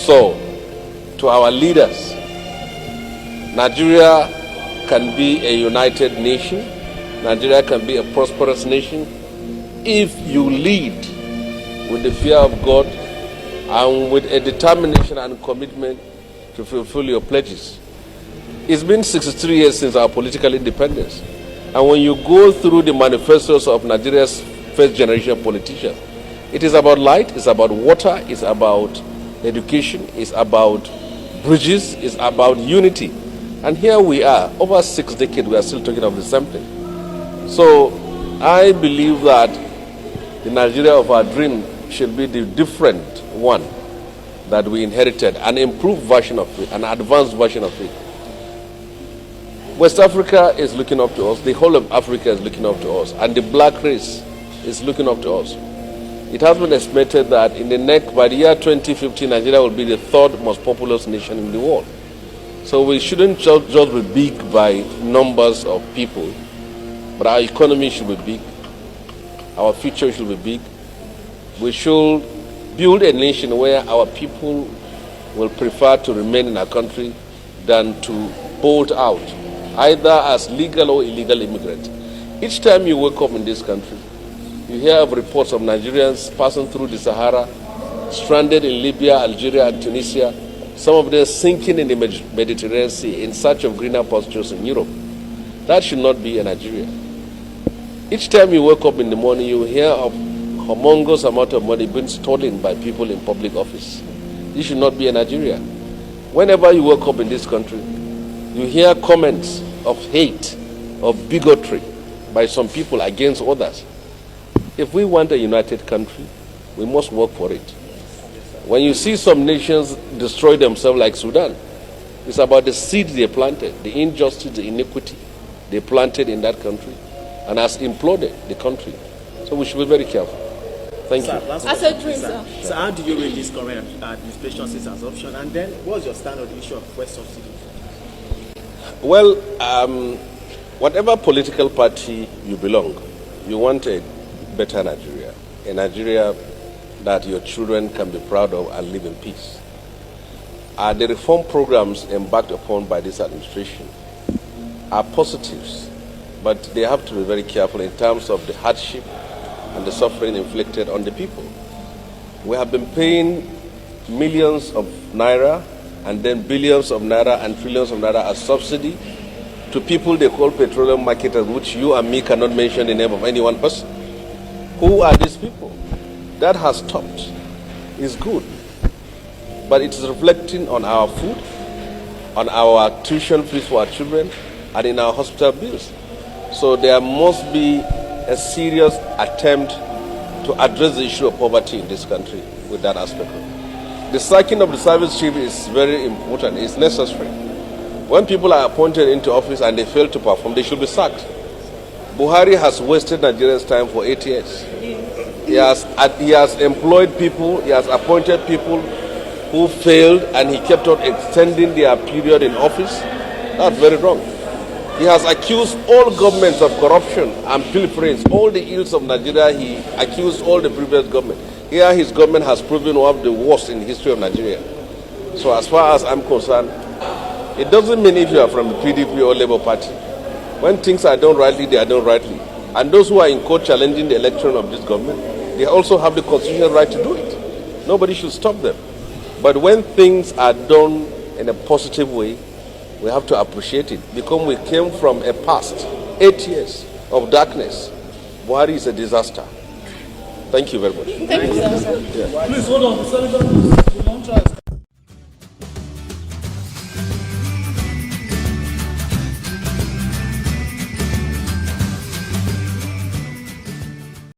So, to our leaders, Nigeria can be a united nation. Nigeria can be a prosperous nation if you lead with the fear of God and with a determination and commitment to fulfill your pledges. It's been 63 years since our political independence. And when you go through the manifestos of Nigeria's first generation politicians, it is about light, it's about water, it's about education, it's about bridges, it's about unity. And here we are, over 6 decades, we are still talking of the same thing. So I believe that the Nigeria of our dream should be the different one that we inherited, an improved version of it, an advanced version of it. West Africa is looking up to us, the whole of Africa is looking up to us, and the black race is looking up to us. It has been estimated that by the year 2050, Nigeria will be the third most populous nation in the world. So we shouldn't just be big by numbers of people, but our economy should be big, our future should be big. We should build a nation where our people will prefer to remain in our country than to bolt out, either as legal or illegal immigrants. Each time you wake up in this country, you hear of reports of Nigerians passing through the Sahara, stranded in Libya, Algeria, and Tunisia, some of them sinking in the Mediterranean Sea in search of greener pastures in Europe. That should not be a Nigeria. Each time you wake up in the morning, you hear of humongous amount of money being stolen by people in public office. This should not be a Nigeria. Whenever you wake up in this country, you hear comments of hate, of bigotry by some people against others. If we want a united country, we must work for it. When you see some nations destroy themselves like Sudan, it's about the seeds they planted, the injustice, the iniquity they planted in that country, and has imploded the country. So we should be very careful. Thank you. As a dream, sir. So how do you read this current administration's assumption? And then what's your stand on the issue of fuel subsidy? Well, whatever political party you belong, you want a better Nigeria, a Nigeria that your children can be proud of and live in peace. The reform programs embarked upon by this administration are positives, but they have to be very careful in terms of the hardship and the suffering inflicted on the people. We have been paying millions of naira and then billions of naira and trillions of naira as subsidy to people they call petroleum marketers, which you and me cannot mention the name of any one person. Who are these people? That has stopped. It's good. But it is reflecting on our food, on our tuition fees for our children, and in our hospital bills. So there must be a serious attempt to address the issue of poverty in this country with that aspect. The sacking of the service chief is very important. It's necessary. When people are appointed into office and they fail to perform, they should be sacked. Buhari has wasted Nigeria's time for 8 years. He has employed people, he has appointed people who failed, and he kept on extending their period in office. That's very wrong. He has accused all governments of corruption and pilferings. All the ills of Nigeria, he accused all the previous government. Here, his government has proven one of the worst in the history of Nigeria. So as far as I'm concerned, it doesn't mean if you are from the PDP or Labour Party. When things are done rightly, they are done rightly. And those who are in court challenging the election of this government, they also have the constitutional right to do it. Nobody should stop them. But when things are done in a positive way, we have to appreciate it, because we came from a past 8 years of darkness. Buhari is a disaster. Thank you very much. Thank you, sir. Please hold on.